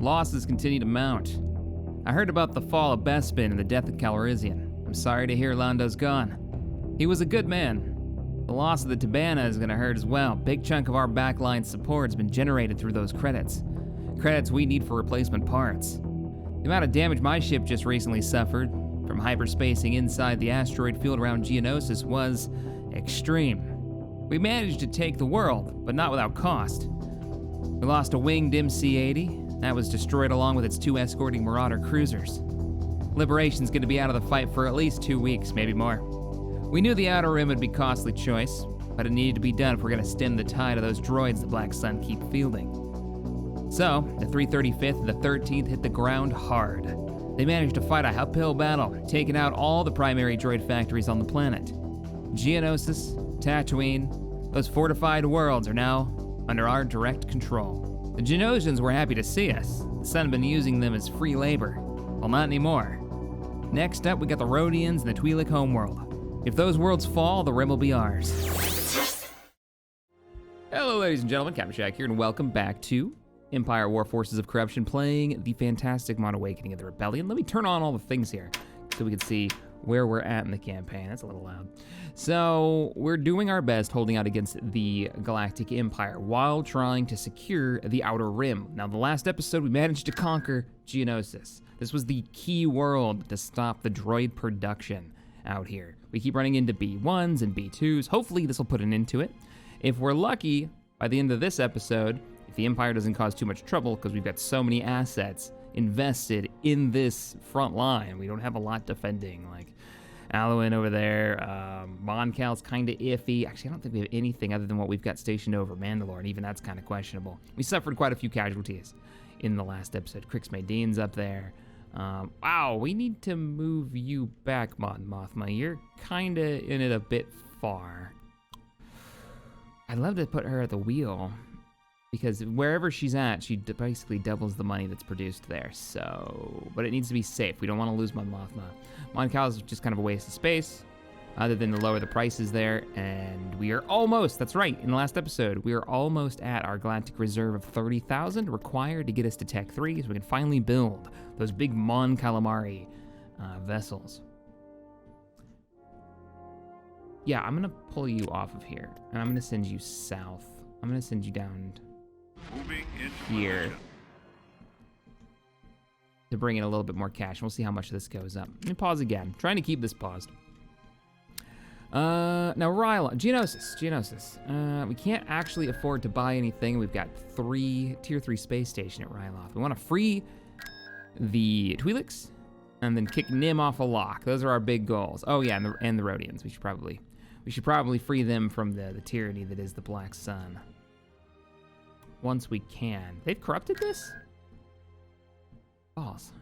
losses continue to mount. I heard about the fall of Bespin and the death of Calrissian. I'm sorry to hear Lando's gone. He was a good man. The loss of the Tabana is gonna hurt as well. Big chunk of our backline support has been generated through those credits. Credits we need for replacement parts. The amount of damage my ship just recently suffered from hyperspacing inside the asteroid field around Geonosis was extreme. We managed to take the world, but not without cost. We lost a winged MC-80. That was destroyed along with its 2 escorting Marauder cruisers. Liberation's gonna be out of the fight for at least 2 weeks, maybe more. We knew the Outer Rim would be a costly choice, but it needed to be done if we're gonna stem the tide of those droids the Black Sun keep fielding. So, the 335th and the 13th hit the ground hard. They managed to fight a uphill battle, taking out all the primary droid factories on the planet. Geonosis, Tatooine, those fortified worlds are now under our direct control. The Genosians were happy to see us. The Sun had been using them as free labor. Well, not anymore. Next up, we got the Rodians and the Twi'lek homeworld. If those worlds fall, the Rim will be ours. Hello, ladies and gentlemen, CaptainShack here, and welcome back to Empire War Forces of Corruption, playing the fantastic Mod Awakening of the Rebellion. Let me turn on all the things here so we can see where we're at in the campaign. That's a little loud. So, we're doing our best holding out against the Galactic Empire while trying to secure the Outer Rim. Now, the last episode, we managed to conquer Geonosis. This was the key world to stop the droid production out here. We keep running into B1s and B2s. Hopefully this will put an end to it. If we're lucky, by the end of this episode, if the Empire doesn't cause too much trouble, because we've got so many assets invested in this front line, we don't have a lot defending, like Alloin over there, Mon Cal's kinda iffy. Actually, I don't think we have anything other than what we've got stationed over Mandalore, and even that's kinda questionable. We suffered quite a few casualties in the last episode. Crix Madine's up there. Wow, we need to move you back, Mon Mothma. You're kinda in it a bit far. I'd love to put her at the wheel, because wherever she's at, she basically doubles the money that's produced there, so... But it needs to be safe. We don't want to lose Mon Mothma. Mon Cal is just kind of a waste of space, other than to lower the prices there, and we are almost, that's right, in the last episode, we are almost at our galactic reserve of 30,000 required to get us to Tech 3, so we can finally build those big Mon Calamari vessels. Yeah, I'm gonna pull you off of here, and I'm gonna send you south. I'm gonna send you down here to bring in a little bit more cash, and we'll see how much this goes up. Let me pause again. I'm trying to keep this paused. Now Ryloth, Geonosis. We can't actually afford to buy anything. We've got 3 tier 3 space station at Ryloth. We want to free the Twi'leks and then kick Nim off a lock. Those are our big goals. Oh yeah, and the Rodians. We should probably free them from the tyranny that is the Black Sun. Once we can. They've corrupted this? Balls.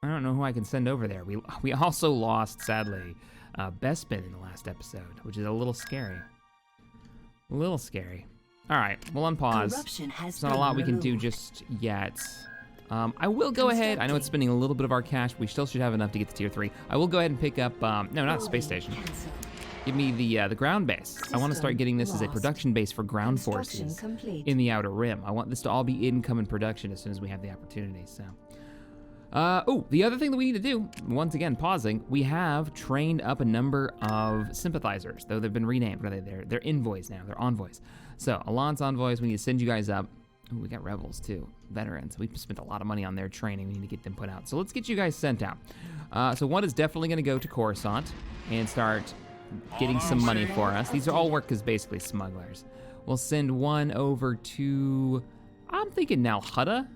I don't know who I can send over there. We also lost, sadly, Bespin in the last episode, which is a little scary. A little scary. All right, we'll unpause. There's not a lot we can do just yet. I will go ahead. I know it's spending a little bit of our cash. We still should have enough to get to tier 3. I will go ahead and pick up, no, not space station. Give me the ground base. I want to start getting this as a production base for ground forces in the Outer Rim. I want this to all be income and production as soon as we have the opportunity, so. Oh, the other thing that we need to do, once again, pausing, we have trained up a number of sympathizers, though they've been renamed. What are they? They're envoys now, they're envoys. So, Alliance envoys, we need to send you guys up. Ooh, we got rebels too, veterans. We've spent a lot of money on their training. We need to get them put out. So let's get you guys sent out. So one is definitely gonna go to Coruscant and start getting some money for us. These are all work as basically smugglers. We'll send one over to, I'm thinking Nal Hutta.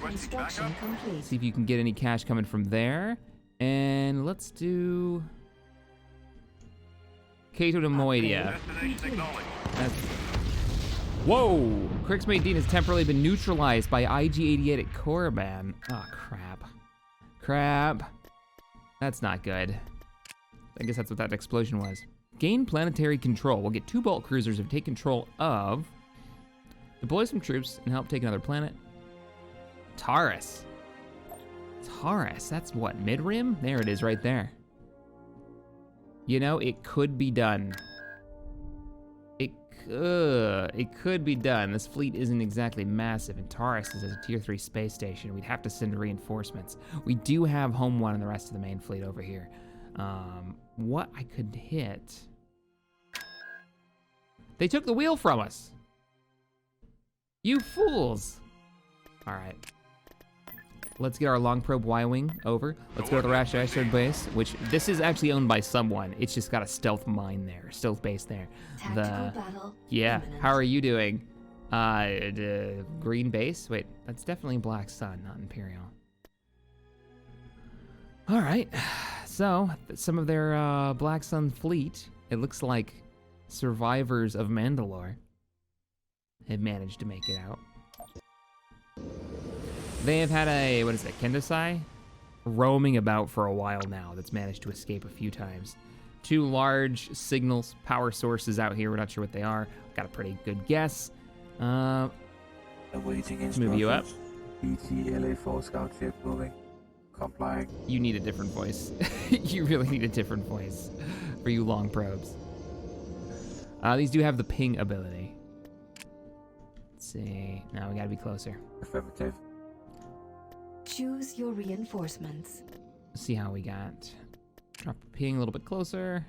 Construction complete. See if you can get any cash coming from there. And let's do Cato de Moedia. Whoa! Crix Madine has temporarily been neutralized by IG-88 at Korriban. Oh, crap. Crap. That's not good. I guess that's what that explosion was. Gain planetary control. We'll get 2 bulk cruisers if we take control of. Deploy some troops and help take another planet. Taurus. Taurus, that's what, mid-rim? There it is right there. You know, it could be done. It it could be done. This fleet isn't exactly massive, and Taurus is a tier 3 space station. We'd have to send reinforcements. We do have Home 1 and the rest of the main fleet over here. What I could hit... They took the wheel from us. You fools. All right. Let's get our long probe Y-wing over. Let's go to the Roche base, which this is actually owned by someone. It's just got a stealth mine there, stealth base there. Battle Yeah, imminent. how are you doing? Green base? Wait, that's definitely Black Sun, not Imperial. All right, so some of their Black Sun fleet, it looks like survivors of Mandalore have managed to make it out. They have had a, what is it, Kendosai? Roaming about for a while now that's managed to escape a few times. 2 large signals, power sources out here. We're not sure what they are. Got a pretty good guess. Let's move you up. BT-LA-4 scout ship moving. Complying. You need a different voice. You really need a different voice for you long probes. These do have the ping ability. Let's see. Now we gotta be closer. Affirmative. Choose your reinforcements. Let's see how we got. Drop the ping a little bit closer.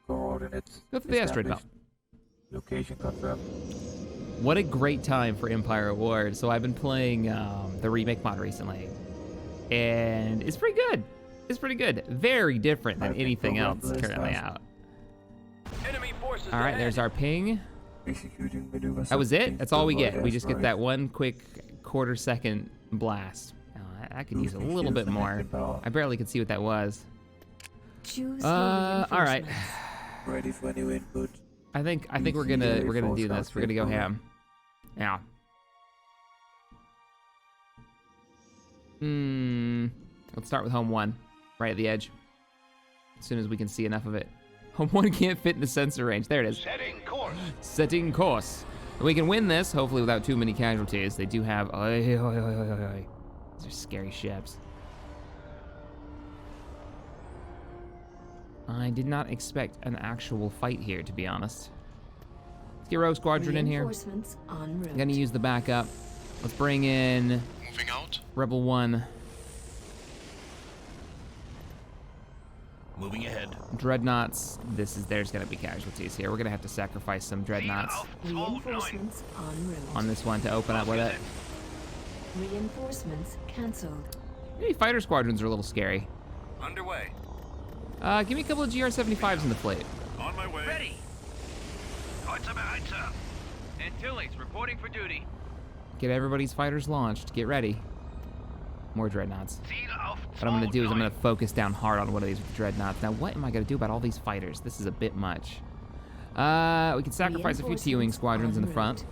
Coordinates. Go through the asteroid belt. Location confirmed. What a great time for Empire at War. So I've been playing the remake mod recently, and it's pretty good. It's pretty good. Very different than anything else currently out. All right, there's our ping. That was it? That's all we get. We just get that one quick quarter-second blast. I could use a little bit more. I barely could see what that was. Choose All right. Ready for new input. I think we're gonna do this. We're gonna go ham. Yeah. Let's start with Home 1, right at the edge. As soon as we can see enough of it. Home 1 can't fit in the sensor range. There it is. Setting course. Setting course. We can win this, hopefully without too many casualties. They do have... These are scary ships. I did not expect an actual fight here, to be honest. Let's get Rogue Squadron in here. Reinforcements en route. I'm gonna use the backup. Let's bring in Moving out. Rebel 1. Moving ahead. Dreadnoughts. There's gonna be casualties here. We're gonna have to sacrifice some dreadnoughts Reinforcements en route. on this one to open up with it. Reinforcements cancelled. Maybe fighter squadrons are a little scary. Underway. Give me a couple of GR-75s in the fleet. On my way. Ready. Heute bereit, sir. Antilles reporting for duty. Get everybody's fighters launched. Get ready. More dreadnoughts. What I'm gonna do is I'm gonna focus down hard on one of these with the dreadnoughts. Now, what am I gonna do about all these fighters? This is a bit much. We can sacrifice a few T-wing squadrons in the front.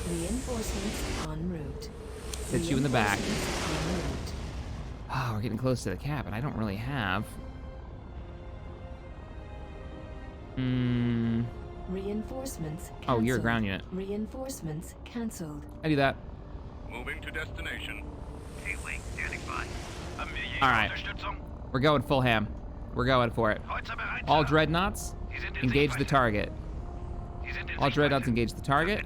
Reinforcements en route. Hit you in the back. Reinforcements en route. Oh, we're getting close to the cap, and I don't really have. Reinforcements cancelled. Oh, you're a ground unit. Reinforcements cancelled. I do that. Moving to destination. T-wing standing by. All right. We're going full ham. We're going for it. All dreadnoughts, engage the target. All dreadnoughts engage the target.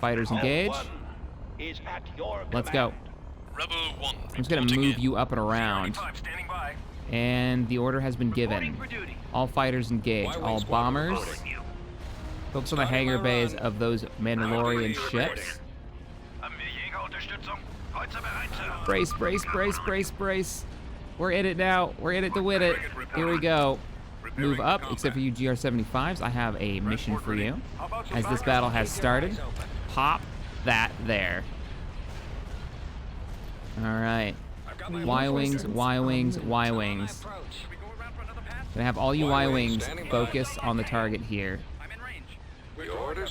Fighters engage. Let's go. Rebel 1. I'm just gonna move you up and around. Standing by. And the order has been given. All fighters engage. All bombers. Focus on the hangar bays of those Mandalorian ships. Brace, brace, brace, brace, brace. We're in it now. We're in it to win it. Here we go. Move up, except for you GR-75s. I have a mission for you. As this battle has started, pop that there. All right. Y-wings, Y-wings, Y-wings. Gonna have all you Y-wings focus on the target here.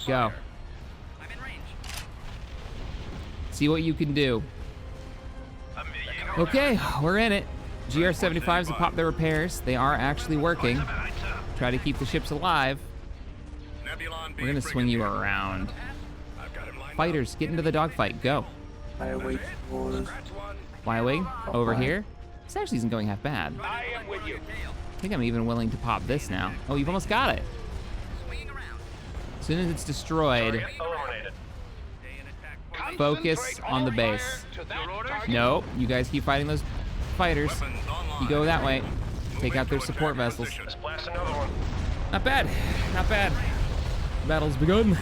Go. See what you can do. Okay, we're in it. GR-75s have popped their repairs. They are actually working. Try to keep the ships alive. We're gonna swing you around. Fighters, get into the dogfight. Go. I await orders. Y-wing, over here. This actually isn't going half bad. I am with you. think I'm even willing to pop this now. Oh, you've almost got it. Swinging around. As soon as it's destroyed, focus on the base. Nope, you guys keep fighting those fighters. You go that way. Take out their support vessels. Not bad, not bad. Battle's begun.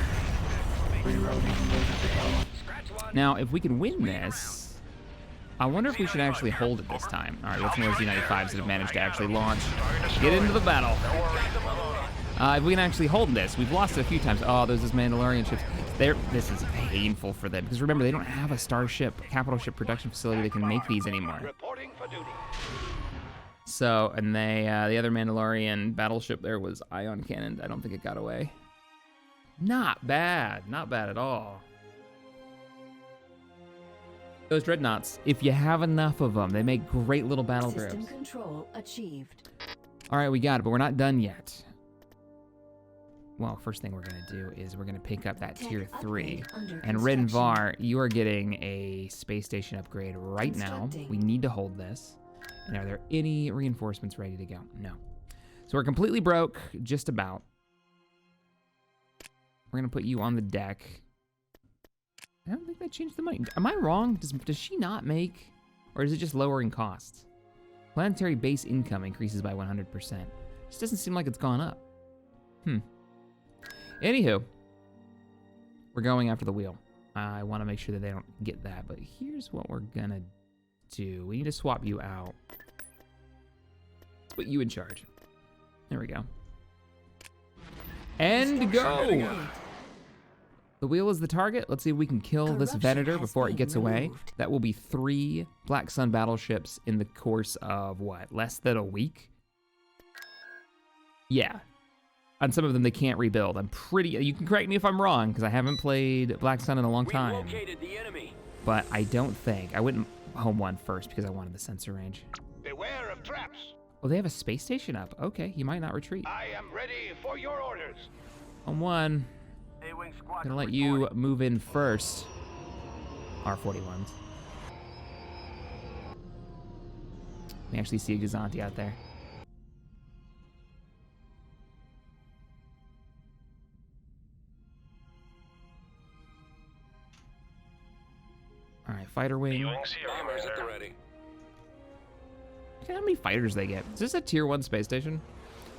Now, if we can win this, I wonder if we should actually hold it this time. All right, let's notice the United Fives that have managed to actually launch. Get into the battle. If we can actually hold this, we've lost it a few times. Oh, there's this Mandalorian ships. This is painful for them because remember they don't have a starship, capital ship production facility that can make these anymore. So, and the other Mandalorian battleship there was ion cannoned. I don't think it got away. Not bad at all. Those dreadnoughts, if you have enough of them, they make great little battle System groups. control achieved. All right, we got it, but we're not done yet. Well, first thing we're gonna do is we're gonna pick up that tier 3. And Rinvar, you are getting a space station upgrade right now. We need to hold this. And are there any reinforcements ready to go? No. So we're completely broke, just about. We're gonna put you on the deck. I don't think that changed the money. Am I wrong? Does she not make, or is it just lowering costs? Planetary base income increases by 100%. This doesn't seem like it's gone up. Anywho, we're going after the wheel. I want to make sure that they don't get that, but here's what we're gonna do. We need to swap you out. Let's put you in charge. There we go. And go! The wheel is the target. Let's see if we can kill this Venator before it gets away. That will be 3 Black Sun battleships in the course of, what, less than a week? Yeah. On some of them, they can't rebuild. You can correct me if I'm wrong, because I haven't played Black Sun in a long time. But I don't think. I went home one first because I wanted the sensor range. Beware of traps. Oh, they have a space station up. Okay, you might not retreat. I am ready for your orders. On one. I'm gonna let you move in first. R41s. We actually see a Gazanti out there. All right, fighter wing. Bombers at the ready. Look at how many fighters they get. Is this a tier 1 space station?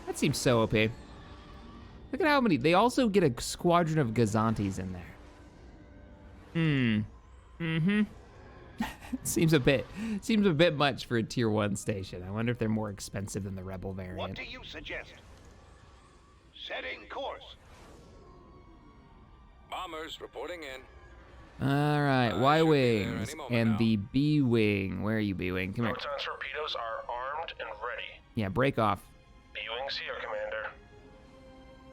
That seems so OP. Look at how many. They also get a squadron of Gazantis in there. Seems a bit much for a tier 1 station. I wonder if they're more expensive than the Rebel variant. What do you suggest? Setting course. Bombers reporting in. All right, Y-wings and the B-wing. Where are you, B-wing? Come here. Proton torpedoes are armed and ready. Yeah, break off. B-wings here, Commander.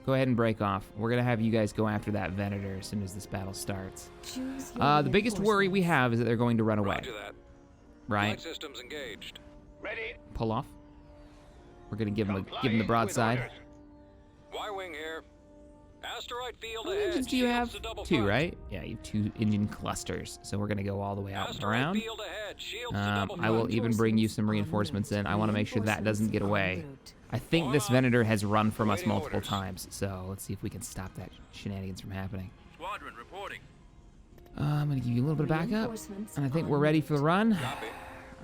Go ahead and break off. We're gonna have you guys go after that Venator as soon as this battle starts. The biggest worry we have is that they're going to run away. Roger that. Right? Flight systems engaged. Ready. Pull off. We're gonna give them the broadside. Y-wing here. Asteroid field How many ahead. engines do you have? Shields to double 2, punch. right? Yeah, you have 2 engine clusters. So we're gonna go all the way out and Asteroid around. field ahead. Shields to double I will punch. even bring you some reinforcements in. I want to make sure that doesn't get away. I think this Venator has run from us multiple times, so let's see if we can stop that shenanigans from happening. Squadron reporting. I'm gonna give you a little bit of backup, and I think we're ready for the run. Copy.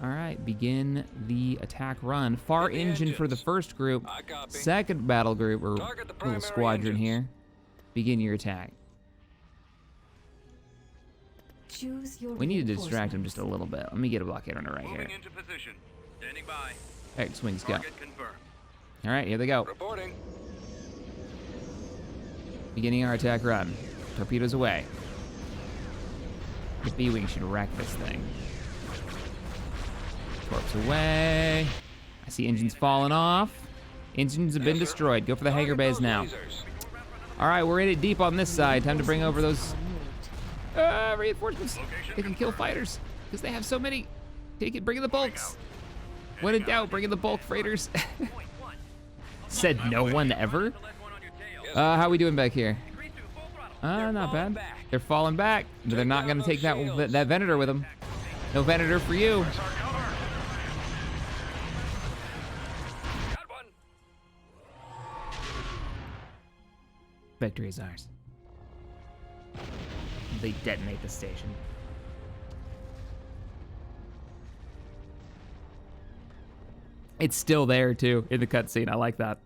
All right, begin the attack run. Far Hit the engine for the engines. first group. I copy. Second battle group, or Target the little primary squadron engines. here. Begin your attack. We need to distract him just a little bit. Let me get a blockade runner right here. Moving into position. Standing by. X-wings go. Target confirmed. All right, here they go. Reporting. Beginning our attack run. Torpedoes away. The B-wing should wreck this thing. Torps away. I see engines falling off. Engines have been destroyed. Go for the hangar bays now. All right, we're in it deep on this side. Time to bring over those reinforcements. They can kill fighters because they have so many. Bring in the bulks. When in doubt, bring in the bulk freighters. Said no one ever. How we doing back here? Not bad. They're falling back, but they're not gonna take that Venator with them. No Venator for you. Victory is ours. They detonate the station. It's still there, too, in the cutscene. I like that.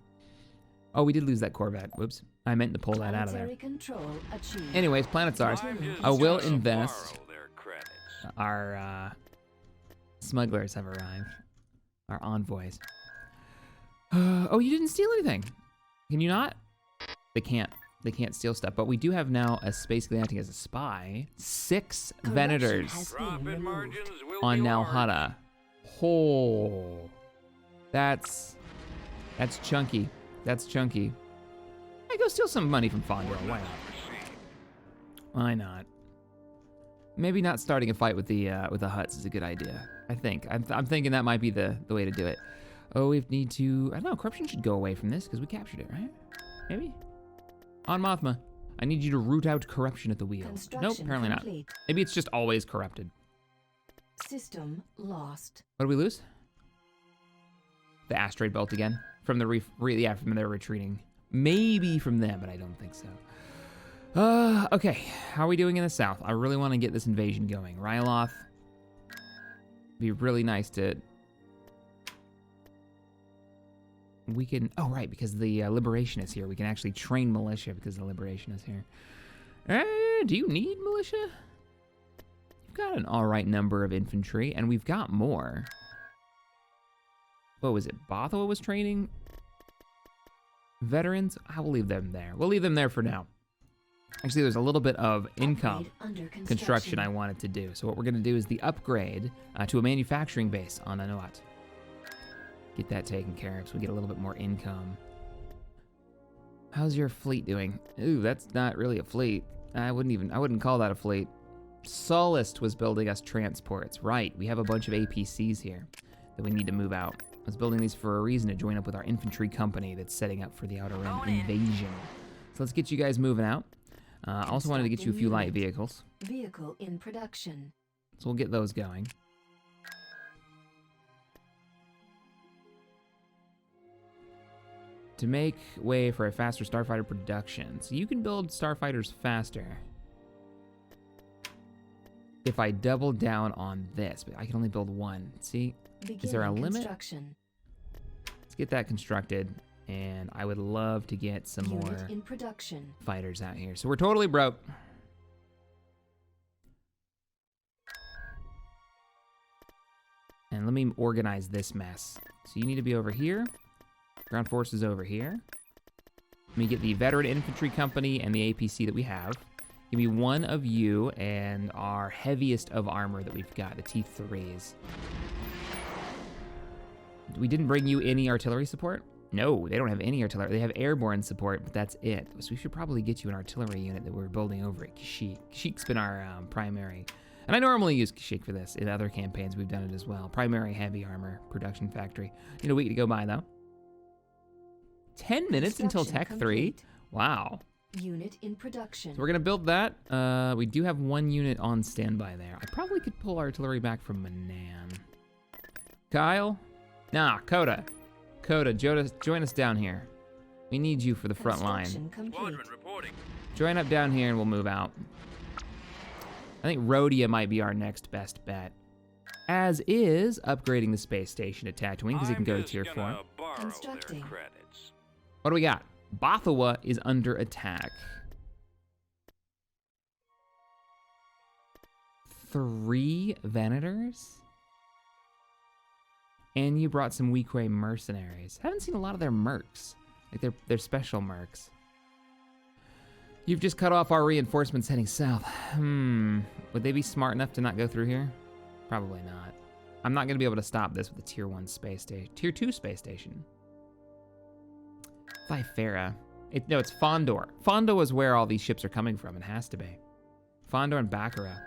Oh, we did lose that Corvette. Whoops. I meant to pull that out of there. Planetary control achieved. Anyways, planet's ours. I will invest. Our smugglers have arrived. Our envoys. Oh, you didn't steal anything. Can you not? They can't. They can't steal stuff. But we do have now a basically acting as a spy. 6 Corruption Venators has been removed. on Nalhada. Oh, that's chunky. That's chunky. I go steal some money from Fondor. Why not? Why not? Maybe not starting a fight with the Hutts is a good idea. I think. I'm thinking that might be the way to do it. Oh, we need to. I don't know. Corruption should go away from this because we captured it, right? Maybe. On Mothma, I need you to root out corruption at the wheel. Nope, apparently not. Maybe it's just always corrupted. System lost. What did we lose? The asteroid belt again from the from their retreating. Maybe from them, but I don't think so. Okay, how are we doing in the south? I really want to get this invasion going. Ryloth, be really nice to. We can. Oh right, because the Liberation is here. We can actually train militia because the Liberation is here. Do you need militia? You've got an all right number of infantry, and we've got more. What was it? Bothawui was training veterans. I will leave them there. We'll leave them there for now. Actually, there's a little bit of income construction I wanted to do. So what we're gonna do is the upgrade to a manufacturing base on Anuat. Get that taken care of so we get a little bit more income. How's your fleet doing? Ooh, that's not really a fleet. I wouldn't call that a fleet. Solist was building us transports. Right, we have a bunch of APCs here that we need to move out. I was building these for a reason to join up with our infantry company that's setting up for the Outer Rim invasion. So let's get you guys moving out. Also wanted to get you a few light vehicles. Vehicle in production. So we'll get those going. To make way for a faster starfighter production. So you can build starfighters faster if I double down on this, but I can only build one. See, is there a limit? Let's get that constructed, and I would love to get some more in production. Fighters out here. So we're totally broke. And let me organize this mess. So you need to be over here. Ground forces over here. Let me get the veteran infantry company and the APC that we have. Give me one of you and our heaviest of armor that we've got, the T3s. We didn't bring you any artillery support? No, they don't have any artillery. They have airborne support, but that's it. So we should probably get you an artillery unit that we're building over at Kashyyyk. Kashyyyk's been our primary. And I normally use Kashyyyk for this. In other campaigns, we've done it as well. Primary heavy armor production factory. Need a week to go by, though. 10 minutes until Tech 3? Wow. Unit in production. So we're gonna build that. We do have one unit on standby there. I probably could pull artillery back from Manan. Kyle? Nah, Coda. Coda, join us down here. We need you for the front line. Join up down here and we'll move out. I think Rodia might be our next best bet. As is upgrading the space station at Tatooine because it can go to tier 4. Constructing. What do we got? Bothawui is under attack. 3 Venators? And you brought some Weequay mercenaries. Haven't seen a lot of their mercs. Like their special mercs. You've just cut off our reinforcements heading south. Would they be smart enough to not go through here? Probably not. I'm not gonna be able to stop this with a tier 1 space station. Tier 2 space station. Thifera. No, it's Fondor. Fondor is where all these ships are coming from. It has to be. Fondor and Baccarat.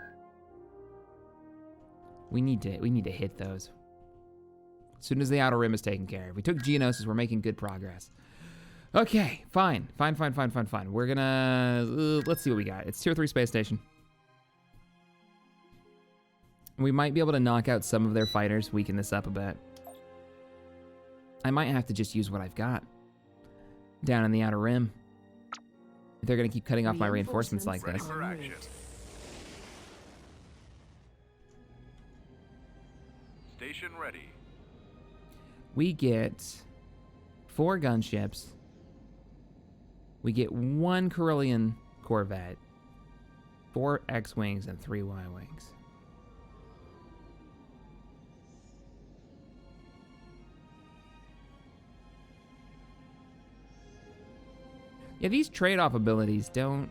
We need to hit those. As soon as the Outer Rim is taken care of. We took Geonosis. We're making good progress. Okay, fine. We're gonna... let's see what we got. It's tier 3 space station. We might be able to knock out some of their fighters, weaken this up a bit. I might have to just use what I've got down in the Outer Rim. if they're gonna keep cutting off my reinforcements like Reinforcements this. en Ready for route. Station ready. We get 4 gunships. We get 1 Carillion corvette, 4 X-wings, and 3 Y-wings. Yeah, these trade-off abilities don't...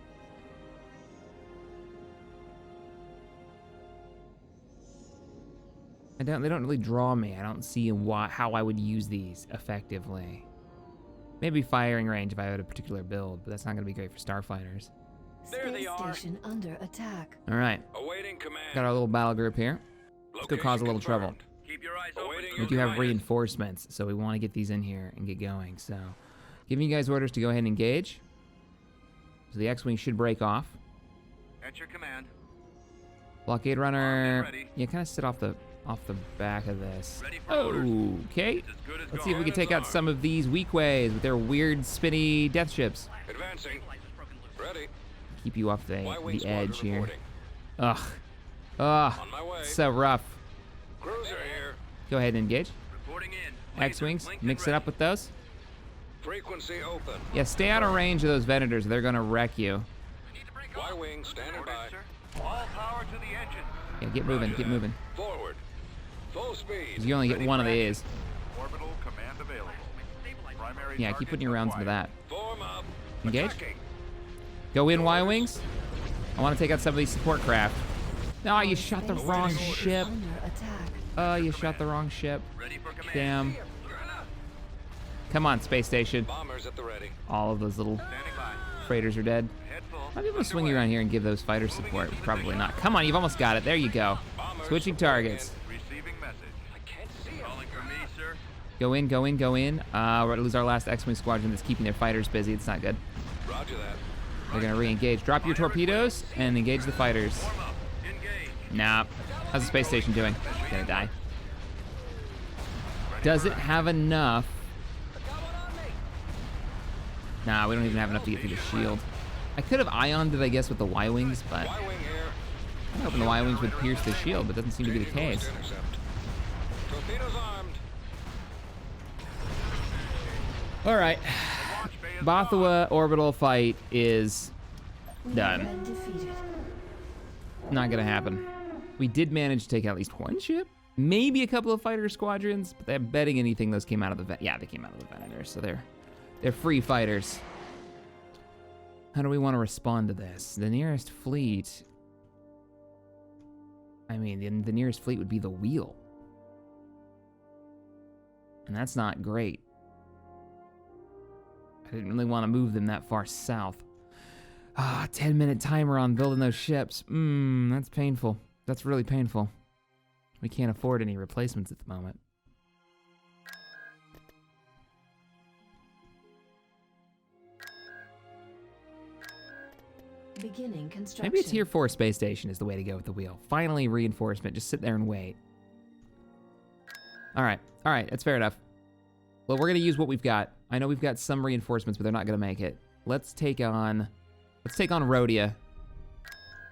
they don't really draw me. I don't see how I would use these effectively. Maybe firing range if I had a particular build, but that's not going to be great for starfighters. There they Space are. station under attack. All right, Awaiting command. got our little battle group here. Let's go cause a little trouble. Keep your eyes open. Awaiting We do have reinforcements, so we want to get these in here and get going. So, giving you guys orders to go ahead and engage. So the X-wing should break off. At your command. Blockade runner. Ready. Yeah, kind of sit off the back of this. Ready for orders. Okay. It's as good as Let's see if we gone. can take out some of these weak ways with their weird spinny death ships. Advancing. Ready. Keep you off Y-wing the edge squadron here. reporting. Ugh. On my way. So rough. Cruiser here. Go ahead and engage. Reporting in. X-wings, Lasers linked and mix it up ready. with those. Frequency open. Yeah, stay out of range of those Venators. They're gonna wreck you. Y-wing standing Orders, by. sir. All power to the engine. Yeah, get moving, get moving. Forward. Full speed. 'Cause you only get Ready one of for action. these. Orbital command available. Primary Yeah, keep putting your rounds into that. Form up. Engage. Attacking. Go in, Y-wings. I want to take out some of these support craft. No, you shot the Space wrong station ship. under attack. Oh, you shot the wrong ship. Ready for command. Damn. Come on, space station. Bombers at the ready. All of those little Standing by. freighters are dead. Head full. Might be able to swing you around here and give those fighters support. Probably not. Come on, you've almost got it. There you go. Switching targets. Receiving message. I can't see him. Calling for me, sir. Go in, go in, go in. We're going to lose our last X-Wing squadron that's keeping their fighters busy. It's not good. Roger that. They're going to re-engage. Drop your torpedoes and engage the fighters. Form up. Engage. Nah. How's the space station doing? It's going to die. Does it have enough? Nah, we don't even have enough to get through the shield. I could have ioned it, I guess, with the Y-Wings, but Y-wing here. I'm hoping the Y-Wings would pierce the shield, but doesn't seem to be the Changing course case. to intercept. Torpedoes armed. All right. Bothawui orbital fight is We done. have been defeated. Not gonna happen. We did manage to take out at least one ship, maybe a couple of fighter squadrons, but I'm betting anything those came out of the yeah, they came out of the Venators, so they're free fighters. How do we want to respond to this? The nearest fleet. I mean, the nearest fleet would be the Wheel, and that's not great. I didn't really want to move them that far south. 10-minute timer on building those ships. That's painful. That's really painful. We can't afford any replacements at the moment. Beginning construction. Maybe a tier 4 space station is the way to go with the Wheel. Finally, reinforcement. Just sit there and wait. All right, that's fair enough. Well, we're gonna use what we've got. I know we've got some reinforcements, but they're not gonna make it. Let's take on Rodia,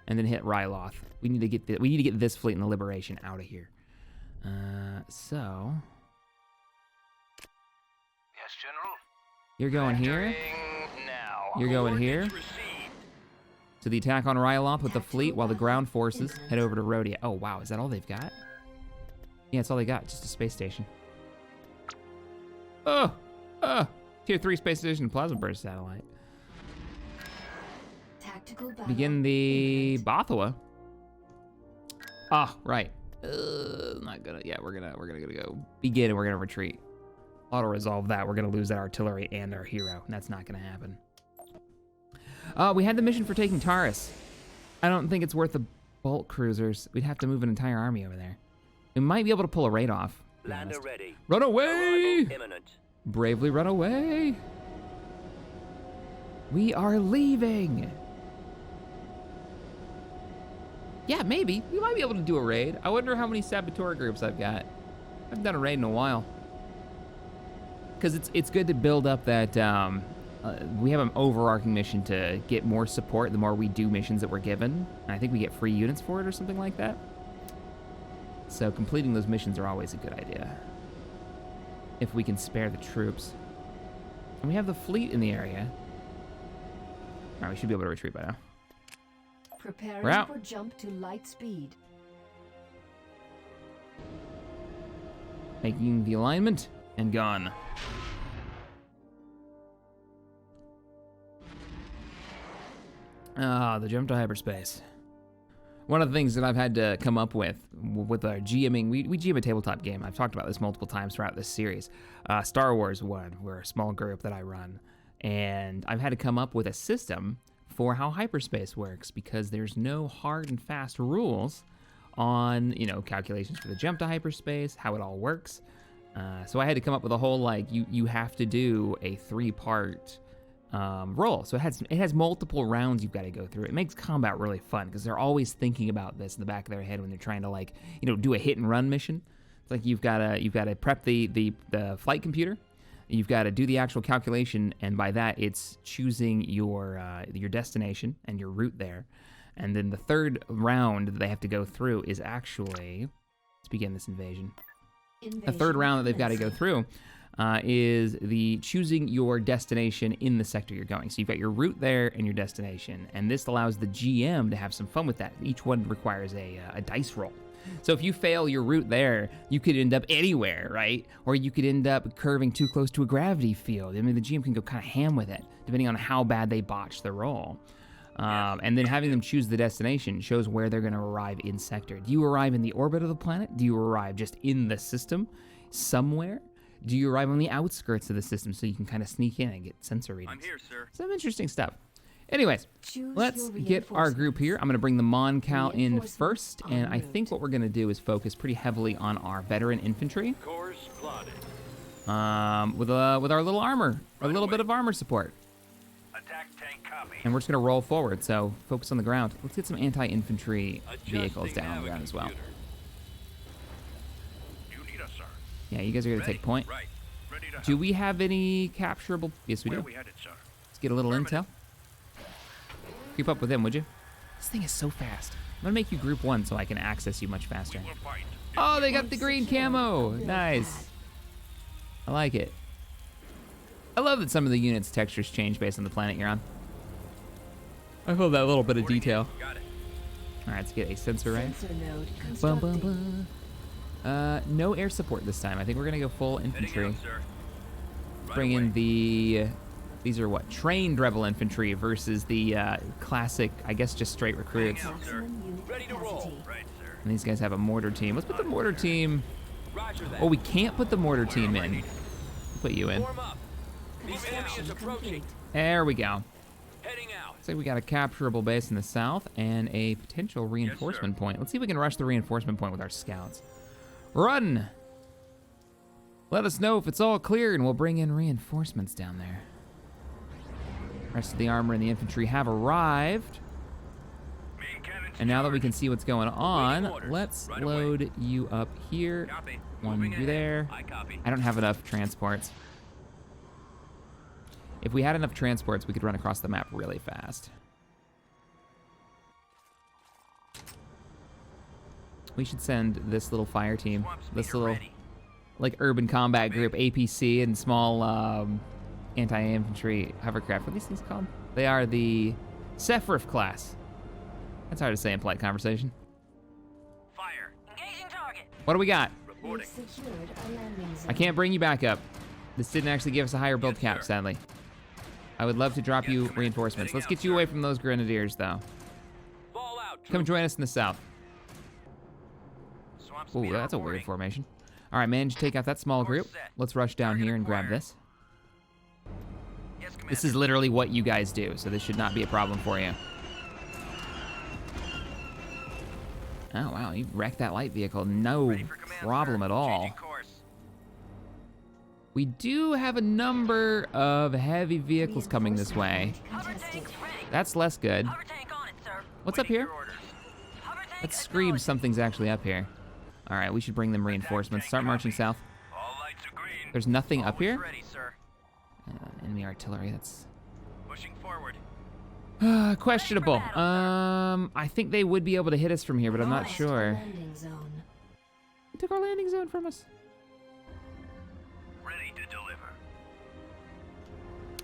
and then hit Ryloth. We need to get this fleet in the Liberation out of here. So Yes, General. you're going here. Now. You're going here. Coordinates received. To the attack on Ryloth with the fleet, while the ground forces head over to Rodia. Oh wow, is that all they've got? Yeah, it's all they got. Just a space station. Oh, tier 3 space station plasma burst satellite. Tactical battle Begin the imminent. Bothawui. Ah, right. Not gonna. Yeah, we're gonna go begin and we're gonna retreat. Auto resolve that. We're gonna lose that artillery and our hero. And that's not gonna happen. We had the mission for taking Taurus. I don't think it's worth the bulk cruisers. We'd have to move an entire army over there. We might be able to pull a raid off. to be Lander honest. ready. Run away! Arrival imminent. Bravely run away. We are leaving. Yeah, maybe. We might be able to do a raid. I wonder how many saboteur groups I've got. I haven't done a raid in a while. Because it's good to build up that we have an overarching mission to get more support the more we do missions that we're given. And I think we get free units for it or something like that. So completing those missions are always a good idea. If we can spare the troops. And we have the fleet in the area. All right, we should be able to retreat by now. Preparing We're out. for jump to light speed. Making the alignment and gone. Ah, the jump to hyperspace. One of the things that I've had to come up with our GMing, we GM a tabletop game. I've talked about this multiple times throughout this series. Star Wars one, we're a small group that I run. And I've had to come up with a system for how hyperspace works because there's no hard and fast rules on, you know, calculations for the jump to hyperspace, how it all works. So I had to come up with a whole, like, you have to do a 3-part roll. So it has multiple rounds you've got to go through. It makes combat really fun because they're always thinking about this in the back of their head when they're trying to, like, you know, do a hit and run mission. It's like you've got to prep the flight computer. You've got to do the actual calculation, and by that it's choosing your destination and your route there. And then the third round that they have to go through is actually, let's begin this invasion. The third round that they've got to go through is the choosing your destination in the sector you're going. So you've got your route there and your destination, and this allows the GM to have some fun with that. Each one requires a dice roll. So if you fail your route there, you could end up anywhere, right? Or you could end up curving too close to a gravity field. I mean, the GM can go kind of ham with it, depending on how bad they botch the roll. And then having them choose the destination shows where they're going to arrive in sector. Do you arrive in the orbit of the planet? Do you arrive just in the system somewhere? Do you arrive on the outskirts of the system so you can kind of sneak in and get sensor readings? I'm here, sir. Some interesting stuff. Anyways, Choose let's your get our group here. I'm going to bring the Mon Cal in Reinforcements first, and en I think route. what we're going to do is focus pretty heavily on our veteran infantry Course plotted. with our little armor, a little bit of armor support. Attack tank copy. And we're just going to roll forward, so focus on the ground. Let's get some anti-infantry Adjusting vehicles down on the ground as well. navigator. You need us, sir. Yeah, you guys are going to take point. Right. Ready to Do we have any capturable? Yes, we Where do. we headed, sir? Let's get a little Affirmative. intel. Keep up with him, would you? This thing is so fast. I'm going to make you group 1 so I can access you much faster. We'll fight. Oh, they got the green camo. Nice. I like it. I love that some of the units' textures change based on the planet you're on. I love that little bit of detail. Got it. All right, let's get a sensor array. Sensor node Bum, bum, constructed. bum. No air support this time. I think we're gonna go full Heading infantry. out, sir. Right Bring away. in these are what? Trained rebel infantry versus the classic, I guess just straight recruits. Heading out, sir. Maximum unit Ready to roll. capacity. Right, sir. And these guys have a mortar team. Let's put the mortar team. Roger that. Oh, we can't put the mortar team in. Ready. Put you in. Form up. The enemy is Construction approaching. complete. There we go. Heading out. Looks like we got a capturable base in the south and a potential reinforcement point. Let's see if we can rush the reinforcement point with our scouts. Run! Let us know if it's all clear and we'll bring in reinforcements down there. Rest of the armor and the infantry have arrived. Main cannons And now that we charged. can see what's going on, Waiting orders. let's Right away. load you up here. Copy. One Moving you ahead. there. I copy. I don't have enough transports. If we had enough transports, we could run across the map really fast. We should send this little fire team, Swamp this speeder little ready. like urban combat group, APC and small anti-infantry hovercraft. What are these things called? They are the Sephiroth class. That's hard to say in polite conversation. Fire. Engaging target. What do we got? We've Reporting. secured a landing zone. I can't bring you back up. This didn't actually give us a higher build Yes, cap, sir. sadly. I would love to drop Yes, you Commander. reinforcements. Heading Let's out, get you sir. away from those grenadiers, though. Fall out. Come join us in the south. Swamp Ooh, speeder that's a weird reporting. formation. All right, managed to take out that small Course group. set. Let's rush down Target here and grab acquired. this. Yes, Commander. This is literally what you guys do, so this should not be a problem for you. Oh, wow, you wrecked that light vehicle. No Ready for command, problem sir. at all. Changing course. We do have a number of heavy vehicles coming this way. Reinforcement Hover contested. tanks ready. That's less good. Hover tank on it, sir. What's up Waiting here? your orders. Hover tank Let's scream acknowledged. something's actually up here. All right, we should bring them reinforcements. Start marching south. All lights are green. There's nothing up Always here. ready, sir. Enemy artillery, that's Pushing forward. Questionable. I think they would be able to hit us from here, but I'm not Lost sure. landing zone. They took our landing zone from us. Ready to deliver.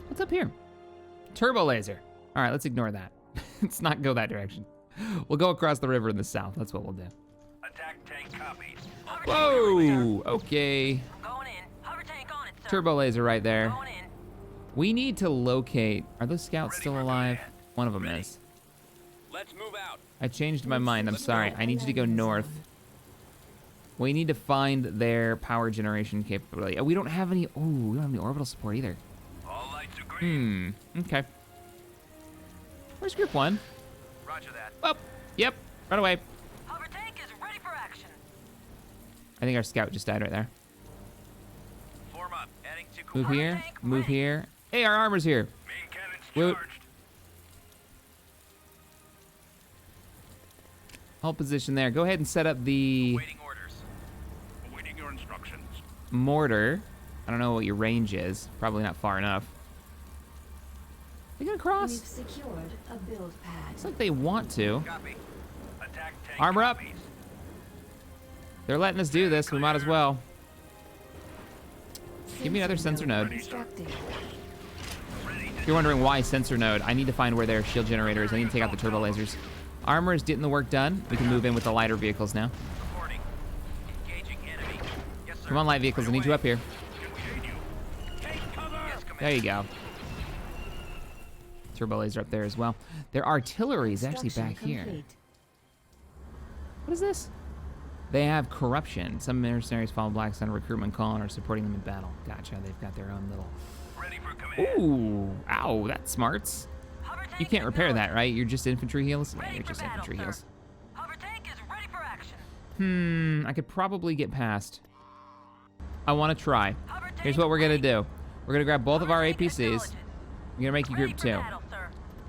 What's up here? Turbo laser. All right, let's ignore that. Let's not go that direction. We'll go across the river in the south. That's what we'll do. Attack tank copies. Whoa, okay. I'm going in. Hover tank on it, sir. Turbo laser right there. Going in. We need to locate, are those scouts still alive? One of them is. Let's move out. I changed my mind, I'm sorry. I need you to go north. We need to find their power generation capability. Oh, we don't have any, we don't have any orbital support either. All lights are green. Okay. Where's group one? Roger that. Oh, yep, run away. Hover tank is ready for action. I think our scout just died right there. Form up. Heading to Move coordinate. here, move here. Hey, our armor's here. Main cannons Whoop. charged. Hold position there. Go ahead and set up the Waiting orders. Awaiting your instructions. mortar. I don't know what your range is. Probably not far enough. They gonna We've cross? secured a build pad. Looks like they want to. Copy. Attack tank Armor up. copies. They're letting us do this. We might as well. Give me another sensor node. Constructed. If you're wondering why sensor node, I need to find where their shield generator is. I need to take out the turbo lasers. Armor is getting the work done. We can move in with the lighter vehicles now. Reporting. Engaging enemy. Yes, sir. Come on, light vehicles. I need you up here. Can we aid you? Take cover. Yes, Commander. There you go. Turbo laser up there as well. Their artillery is actually Construction back here. complete. What is this? They have corruption. Some mercenaries follow Black Sun recruitment call and are supporting them in battle. Gotcha. They've got their own little. Ready for command. Ooh, ow, that's smarts. Hover tank You can't repair that, acknowledged. right? You're just infantry heals? Yeah, Ready you're for just battle, infantry sir. heals. Hover tank is ready for action. I could probably get past. I want to try. Hover tank Here's what we're gonna ready. do. We're gonna grab both of our Hover tank APCs. acknowledged. I'm gonna make you Ready group for 2. battle, sir.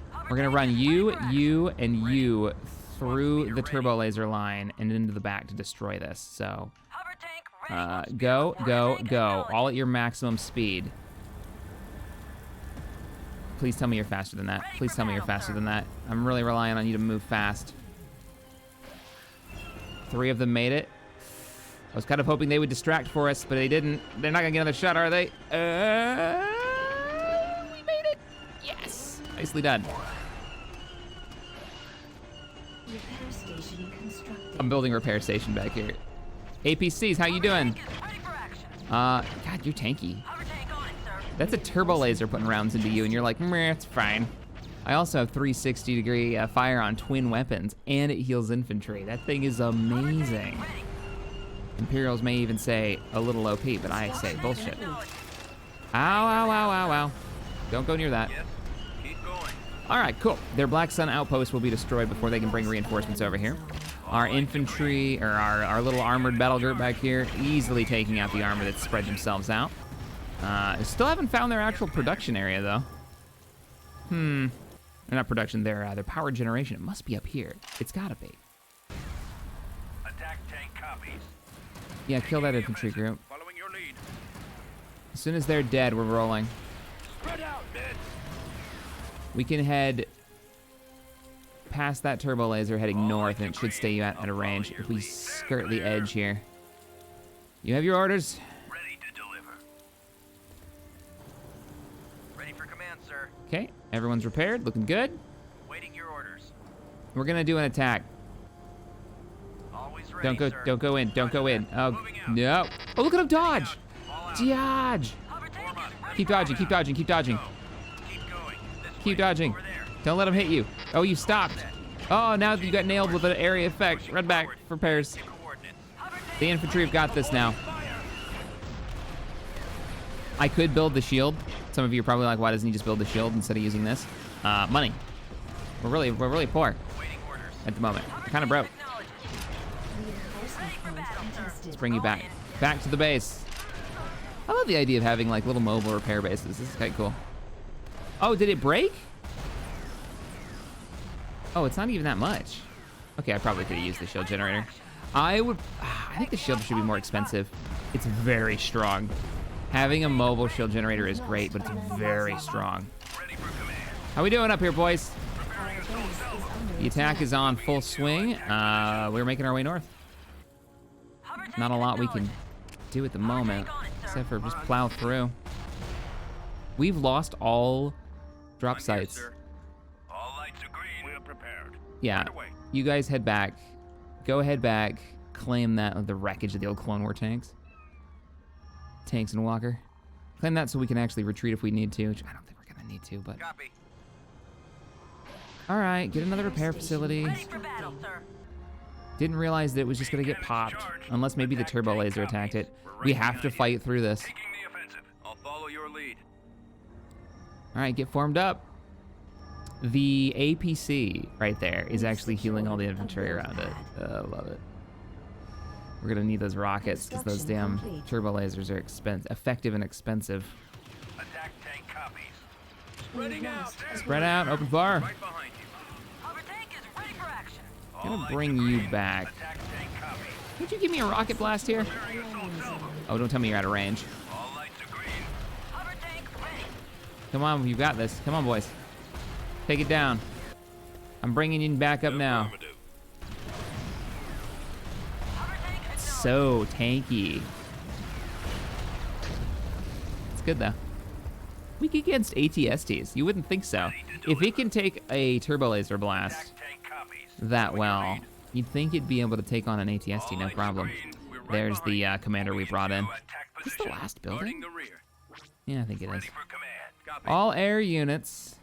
Hover We're gonna tank run is you, ready for action. you, and you through the turbo laser line and into the back to destroy this. So, Hover tank ready on speed. go, Hover go, tank go. acknowledged. All at your maximum speed. Please tell me you're faster than that. Ready Please for tell me you're battle, faster sir. than that. I'm really relying on you to move fast. 3 of them made it. I was kind of hoping they would distract for us, but they didn't. They're not gonna get another shot, are they? We made it. Yes. Nicely done. Repair station constructed. I'm building a repair station back here. APCs, how you doing? Hover tank is ready for action. God, you're tanky. Hover tank on it, sir. That's a turbo laser putting rounds into you, and you're like, meh, it's fine. I also have 360-degree fire on twin weapons, and it heals infantry. That thing is amazing. Ready. Imperials may even say a little OP, but I say bullshit. Acknowledged. Ow, ow, ow, ow, ow. Don't go near that. Yes. Keep going. All right, cool. Their Black Sun outpost will be destroyed before they can bring reinforcements over here. Our infantry, or our little armored battle group back here, easily taking out the armor that's spread themselves out. Still haven't found their actual production area, though. They're not production, their power generation. It must be up here. It's gotta be. Attack tank copies. Yeah, kill that infantry group. Following your lead. As soon as they're dead, we're rolling. Spread out, men. We can head past that turbo laser heading north, and it should stay at a range if we skirt the edge here. You have your orders? Ready to deliver. Ready for command, sir. Okay, everyone's repaired, looking good. Waiting your orders. We're gonna do an attack. Always ready, Don't go, sir. don't go in, don't go in. Oh, Moving out. no. Oh, look at him dodge! All out. Dodge! Hover tank Form up. is ready Keep for dodging, keep action. dodging, keep dodging. Go. Keep going. This Keep way. dodging. Over there. Don't let him hit you. Oh, you stopped. Oh, now you got nailed with an area effect. Run back for pairs. Get coordinates. Hover tank The infantry have got this now. Fire. I could build the shield. Some of you are probably like, why doesn't he just build the shield instead of using this? Money. We're really poor Waiting orders. at the moment. We're kind of broke. acknowledged. Reinforcement Ready for point battle, sir. contested. Let's bring you back. Back to the base. I love the idea of having like little mobile repair bases. This is quite cool. Oh, did it break? Oh, it's not even that much. Okay, I probably could have used the shield generator. I think the shield should be more expensive. It's very strong. Having a mobile shield generator is great, but it's very strong. Ready for command. How we doing up here, boys? Our base is under The attack is on full swing. We're making our way north. Hover tank Not a lot we acknowledged. can do at the moment, on it, sir. except for just plow through. We've lost all drop sites. All lights are green. We're prepared. Yeah, Right away. you guys head back. Go head back. Claim that the wreckage of the old Clone War tanks. Tanks and Walker. Claim that so we can actually retreat if we need to, which I don't think we're gonna need to, but. Copy. All right, get another repair facility. Ready for battle, sir. Didn't realize that it was just gonna get popped, unless maybe the turbo laser attacked it. We have to fight through this. Taking the offensive. I'll follow your lead. All right, get formed up. The APC right there is actually healing all the infantry around it. I love it. We're gonna need those rockets because those damn turbo lasers are effective and expensive. Attack tank copies. Spreading out. Spread out, open fire. Right behind you. Hover tank is ready for action. I'm gonna bring you back. Attack tank copies. Could you give me a rocket blast here? Oh, don't tell me you're out of range. All lights are green. Hover tank ready. Come on, you got this. Come on, boys. Take it down. I'm bringing you back up now. Hover tank acknowledged. So tanky. It's good though. Weak against ATSTs. You wouldn't think so. If it can take a turbo laser blast Tank copies. that well, you'd think it'd be able to take on an ATST, no problem. There's the commander we brought in. Is this the last building? The rear. Yeah, I think it is. Ready for command. Copy. All air units,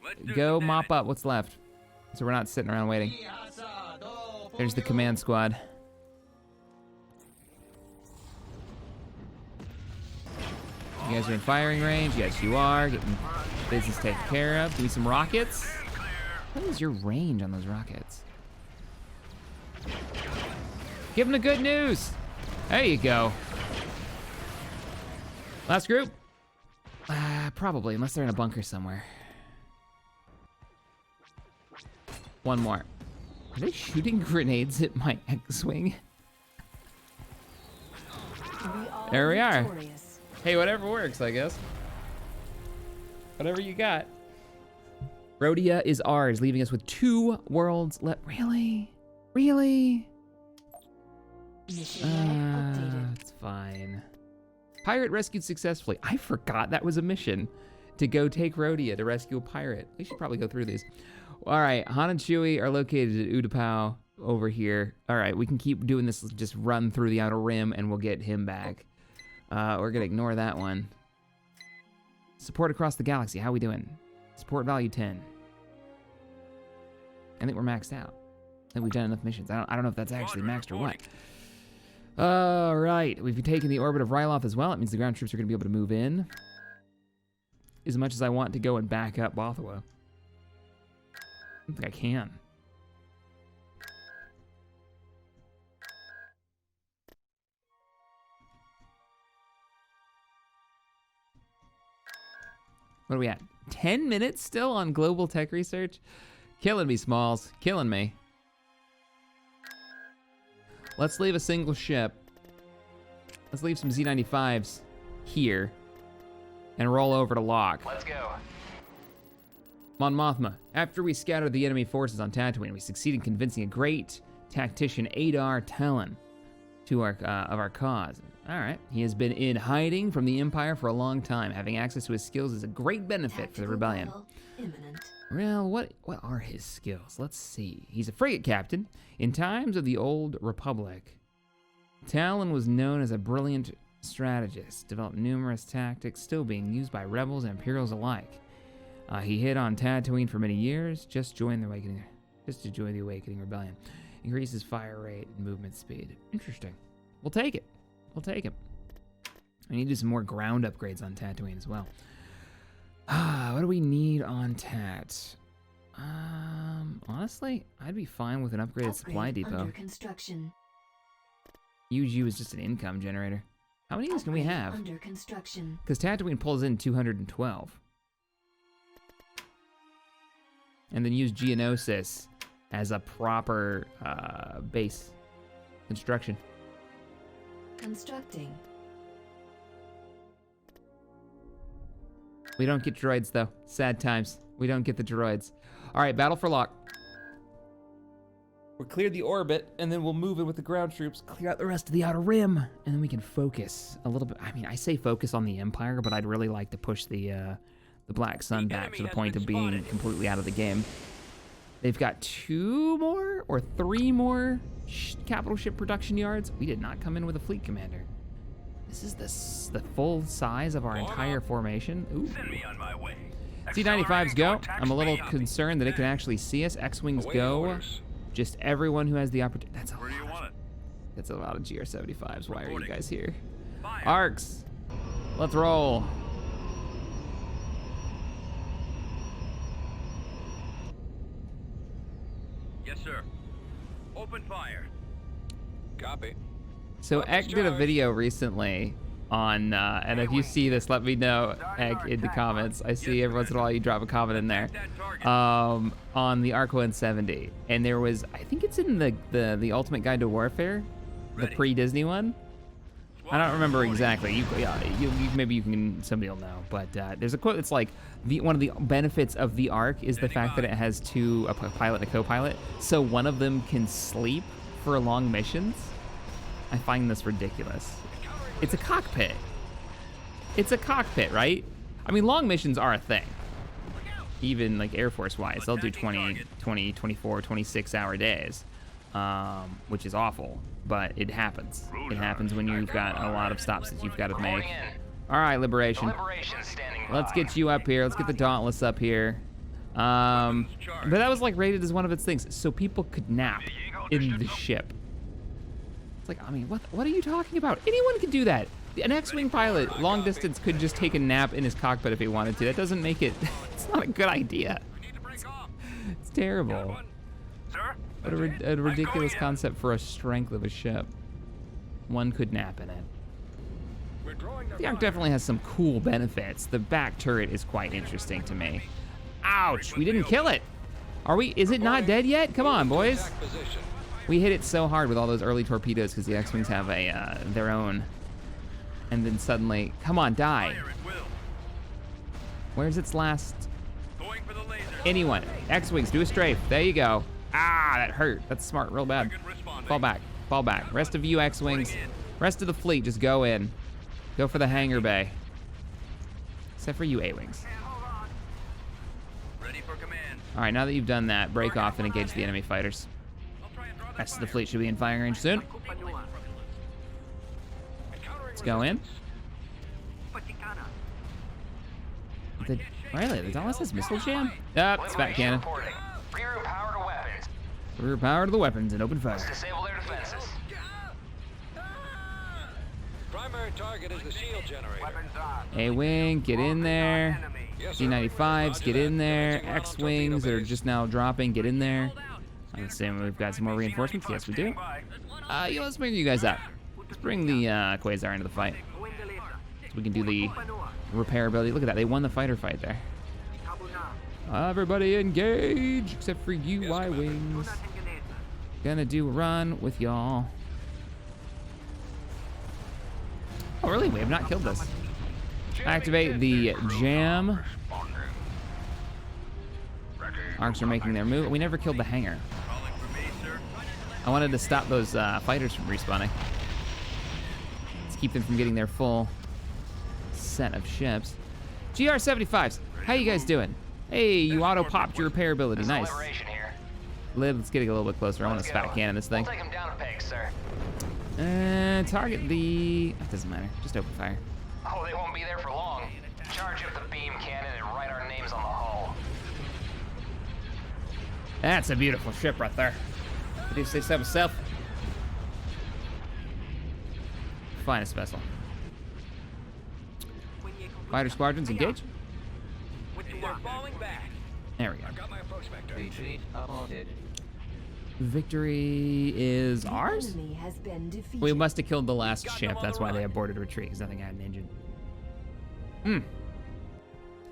Let's do go some mop damage. up what's left. So we're not sitting around waiting. There's the command squad. You guys are in firing range. Yes, you are. Getting business taken care of. Give me some rockets. What is your range on those rockets? Give them the good news. There you go. Last group? Probably, unless they're in a bunker somewhere. One more. Are they shooting grenades at my X-Wing? There we are. victorious. Hey, whatever works, I guess. Whatever you got. Rodia is ours, leaving us with 2 worlds left. Really? Really? Mission log updated. It's fine. Pirate rescued successfully. I forgot that was a mission to go take Rodia to rescue a pirate. We should probably go through these. All right, Han and Chewie are located at Utapau over here. All right, we can keep doing this, just run through the outer rim and we'll get him back. We're gonna ignore that one. Support across the galaxy, how we doing? Support value 10. I think we're maxed out. I think we've done enough missions. I don't know if that's actually maxed or what. All right, we've taken the orbit of Ryloth as well. It means the ground troops are gonna be able to move in. As much as I want to go and back up Bothawui. I don't think I can. What are we at? 10 minutes still on global tech research? Killing me, Smalls. Killing me. Let's leave a single ship. Let's leave some Z95s here and roll over to Locke. Let's go. Mon Mothma, after we scattered the enemy forces on Tatooine, we succeeded in convincing a great tactician, Adar Talon, of our cause. All right, he has been in hiding from the Empire for a long time. Having access to his skills is a great benefit for the Tactical rebellion. battle imminent. Well, what are his skills? Let's see. He's a frigate captain. In times of the Old Republic, Talon was known as a brilliant strategist, developed numerous tactics still being used by rebels and Imperials alike. He hid on Tatooine for many years, just to join the Awakening Rebellion. Increases fire rate and movement speed. Interesting. We'll take it. We'll take him. I need to do some more ground upgrades on Tatooine as well. What do we need on Tat? Honestly, I'd be fine with an upgraded supply Upgrade depot. under construction. UG is just an income generator. How many of these can we Upgrade have? Under construction. Because Tatooine pulls in 212. And then use Geonosis as a proper base construction. Constructing. We don't get droids though. Sad times. We don't get the droids. All right, battle for lock. We'll clear the orbit, and then we'll move in with the ground troops, clear out the rest of the outer rim, and then we can focus a little bit. I mean, I say focus on the Empire, but I'd really like to push the Black Sun back to the point of being completely out of the game. They've got 2 more or 3 more capital ship production yards. We did not come in with a fleet commander. This is the full size of our entire formation. Ooh. Send me on my way. C-95s go. Accelerating I'm a little taxi concerned that it can actually see us. X-Wings go. Just everyone who has the opportunity. Where do you want it? That's a lot of GR-75s. Why are you Reporting. guys here? Fire. Arcs. Let's roll. Yes, sir. Open fire. Copy. So Egg did a video recently on, and if you see this, let me know, Egg, in the comments. I see every once in a while you drop a comment in there. On the Arc 170, and there was, I think it's in the Ultimate Guide to Warfare, the pre-Disney one. I don't remember exactly. Maybe you can, somebody will know. But there's a quote that's like, one of the benefits of the Arc is the fact that it has a pilot and a co-pilot, so one of them can sleep for long missions. I find this ridiculous. It's a cockpit. It's a cockpit, right? I mean, long missions are a thing. Even like Air Force wise, they'll do 20, 24, 26 hour days, which is awful, but it happens. It happens when you've got a lot of stops that you've got to make. All right, Liberation. Let's get you up here. Let's get the Dauntless up here. But that was like rated as one of its things, so people could nap in the ship. It's like, I mean, what are you talking about? Anyone could do that. An X-Wing pilot, long distance, could just take a nap in his cockpit if he wanted to. That doesn't make it, it's not a good idea. It's terrible. Sir? What a ridiculous concept for a strength of a ship. One could nap in it. The Arc definitely has some cool benefits. The back turret is quite interesting to me. Ouch, we didn't kill it. Is it not dead yet? Come on, boys. We hit it so hard with all those early torpedoes because the X-Wings have their own. And then suddenly, come on, die. Fire at will. Where's its last? Going for the laser. Anyone. X-Wings, do a strafe. There you go. Ah, that hurt. That's smart, real bad. Fall back, fall back. Rest of you X-Wings, rest of the fleet, just go in. Go for the hangar bay. Except for you A-Wings. Ready for command. All right, now that you've done that, break off and engage the enemy fighters. I'll try and draw that Rest of the fire. fleet should be in firing range soon. Let's go in. Really, the Dauntless has missile jam? It's Fat Cannon. Rear power to weapons. Rear power to the weapons and open fire. Disable their defenses. Primary target is the shield generator. A-Wing, get in there. Yes, sir. C-95s, get in there. Proceeding on X-Wings that are torpedo just now dropping, get in there. I'm assuming we've got some more reinforcements. Yes, we do. Let's bring you guys up. Let's bring the Quasar into the fight. So we can do the repairability. Look at that, they won the fighter fight there. Everybody engage, except for you Y-Wings. Gonna do a run with y'all. Oh, really? We have not killed this. Activate the jam. Arcs are making their move. We never killed the hangar. Calling for me, sir. I wanted to stop those fighters from respawning. Let's keep them from getting their full set of ships. GR-75s, how you guys doing? Hey, you auto-popped your repairability. Nice. Liberation here. Lib, let's get a little bit closer. I want to Let's Fat go. Cannon this thing. We'll take him down a peg, sir. Target the... That doesn't matter. Just open fire. Oh, they won't be there for long. Charge up the beam cannon and write our names on the hull. That's a beautiful ship right there. I do say so myself. Finest vessel. Fighter squadrons engage. They're falling back. There we go. Got my approach vector. Victory is ours? Enemy has been defeated. We must have killed the last ship. That's why they aborted retreat, because nothing had an engine.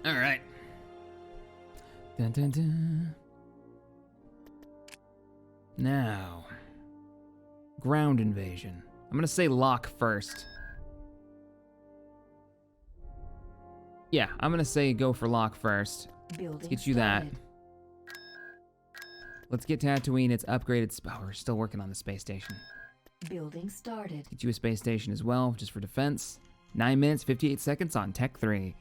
All right. Dun, dun, dun. Now, ground invasion. I'm gonna say lock first. Yeah, I'm gonna say go for lock first. Building Let's get you that. started. Let's get Tatooine. It's upgraded. Oh, we're still working on the space station. Building started. Get you a space station as well, just for defense. 9 minutes, 58 seconds on Tech 3.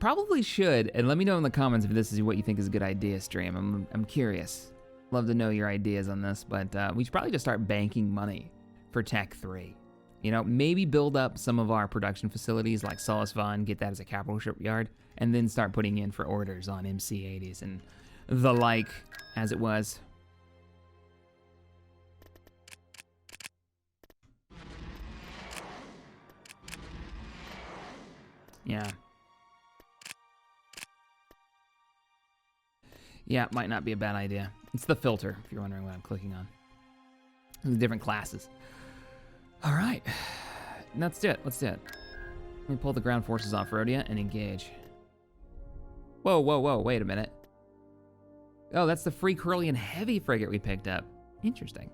Probably should, and let me know in the comments if this is what you think is a good idea, stream. I'm curious. Love to know your ideas on this, but we should probably just start banking money for Tech 3. You know, maybe build up some of our production facilities like Solace Von, get that as a capital shipyard, and then start putting in for orders on MC-80s and the like, as it was. Yeah. Yeah, might not be a bad idea. It's the filter, if you're wondering what I'm clicking on. The different classes. All right, let's do it. Let's do it. Let me pull the ground forces off Rodia and engage. Whoa, whoa, whoa, wait a minute. Oh, that's the Free Corellian Heavy frigate we picked up. Interesting.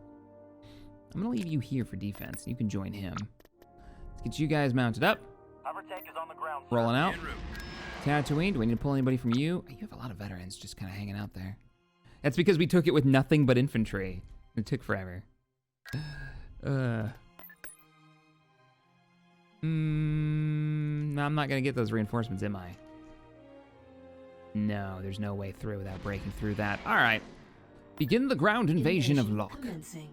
I'm gonna leave you here for defense. You can join him. Let's get you guys mounted up. Hover tank is on the ground, sir. Rolling out. En route. Tatooine, do we need to pull anybody from you? You have a lot of veterans just kind of hanging out there. That's because we took it with nothing but infantry. It took forever. No, I'm not gonna get those reinforcements, am I? No, there's no way through without breaking through that. All right. Begin the ground invasion of Locke. Commencing.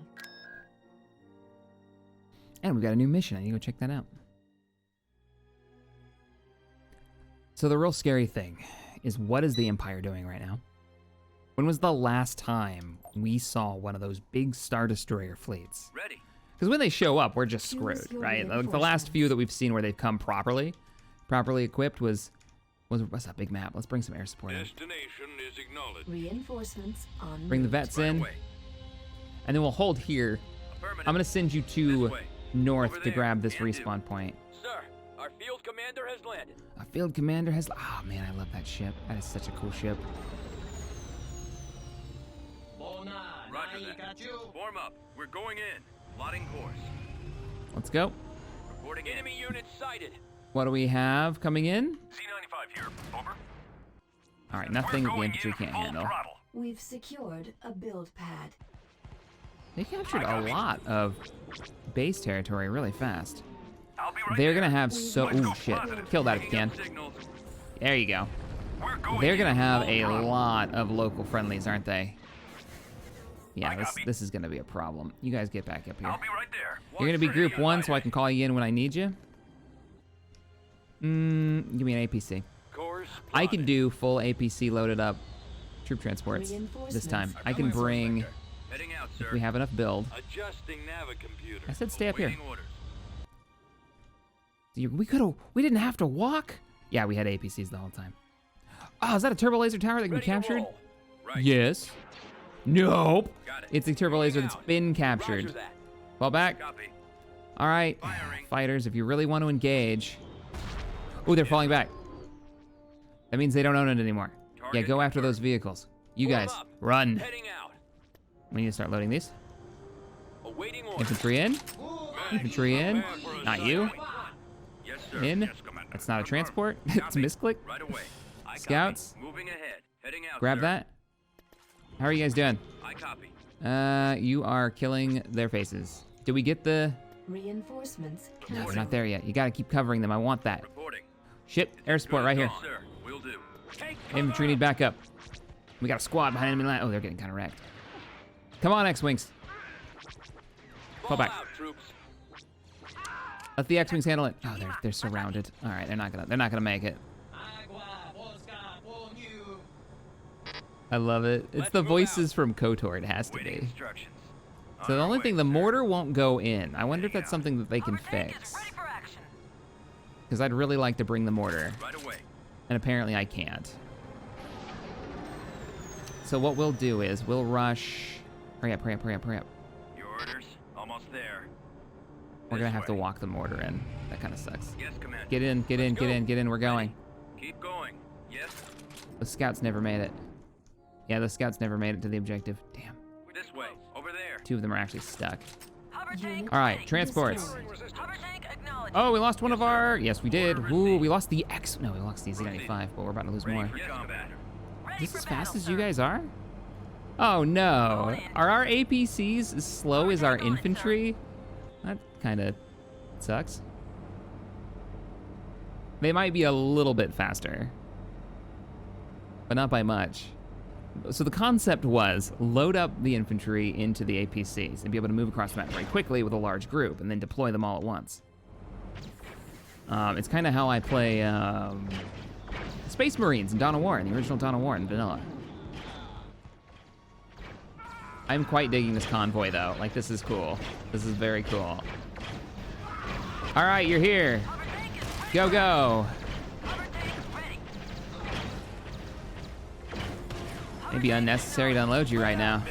And we've got a new mission. I need to go check that out. So the real scary thing is, what is the Empire doing right now? When was the last time we saw one of those big Star Destroyer fleets? Ready. Because when they show up, we're just Choose screwed, your right? Like the last few that we've seen where they've come properly equipped was what's that big map? Let's bring some air support in. Destination is acknowledged. Reinforcements on Bring the route. vets Right in, away. and then we'll hold here. Affirmative. I'm gonna send you to This way. north Over to there. grab this Can do. respawn point. Sir, our field commander has landed. A field commander has. Oh man, I love that ship. That is such a cool ship. Roger that. Form up. We're going in. Plotting course. Let's go. Reporting enemy unit sighted. What do we have coming in? C-95 here. Over. All right, nothing We're that the going infantry in can't full handle. throttle. We've secured a build pad. They captured a lot of base territory really fast. I'll be right They're there. gonna have so. Let's go Ooh, shit. positive. Kill that if you Picking can. up signals. There you go. We're going They're gonna in have full a throttle. lot of local friendlies, aren't they? Yeah, I copy. this is gonna be a problem. You guys get back up here. I'll be right there. You're gonna be Watch group for 1, so I enemy can call you in when I need you. Give me an APC. Course I can do full APC loaded up troop transports this time. I can bring, Heading out, sir. if we have enough build. adjusting navicomputer. I said stay up here. Awaiting orders. We didn't have to walk? Yeah, we had APCs the whole time. Oh, is that a turbo laser tower that can be Ready to captured? roll. Right. Yes. Nope. Got it. It's a turbo laser that's out. been Roger captured. that. Fall back. Copy. All right, Firing. fighters, if you really want to engage. Oh, they're falling back. That means they don't own it anymore. Yeah, Target go after confirmed. those vehicles. You Form guys, up. run. Heading out. We need to start loading these. Awaiting orders. Infantry in. Infantry in. Prepare for a Not you. sighting. Yes, sir. In. Yes, Commander. That's not a Confirmed. transport. It's Copy. misclick. Right away. I copy. Scouts. Moving ahead. Heading out. Grab sir. that. How are you guys doing? I copy. You are killing their faces. Did we get the... Reinforcements No, we're commencing. not there yet. You gotta keep covering them. I want that. Reporting. Ship, air support right here. Yes, sir. Will do. Take Infantry need backup. We got a squad behind enemy line. Oh, they're getting kind of wrecked. Come on, X-Wings. Fall back. out, troops. Let the X-Wings handle it. Oh, they're surrounded. All right, they're not gonna make it. I love it. It's Let's the move voices from KOTOR. It has to Waiting be. instructions. So On the our only way, thing, the sir. mortar won't go in. I wonder if that's something that they can Hover tank fix. is ready for action. Because I'd really like to bring the mortar, Right away. and apparently I can't. So what we'll do is we'll rush. Hurry up, hurry up, hurry up, hurry up. Your orders. Almost there. We're gonna This have to way. walk the mortar in. That kind of sucks. Yes, Commander. Get in, get in, Let's get go. in, get in. We're going. Keep going. Yes. The scouts never made it. Yeah, the scouts never made it to the objective. Damn. This way. Over there. 2 of them are actually stuck. Hover Hover tank All right, ready. transports. Hover tank acknowledged. Oh, we lost one of our. Yes, we did. Ooh, we lost the X. No, we lost the Z95, but we're about to lose more. Ready Is this for as fast battle, as you sir. guys are? Oh no. Are our APCs as slow as our infantry? That kind of sucks. They might be a little bit faster, but not by much. So the concept was load up the infantry into the APCs and be able to move across the map very quickly with a large group and then deploy them all at once. It's kind of how I play Space Marines in Dawn of War, in the original Dawn of War in vanilla. I'm quite digging this convoy though. Like, this is cool. This is very cool. All right, you're here. Hover tank is ready. Go, go. Hover tank ready. Maybe unnecessary to unload you right now.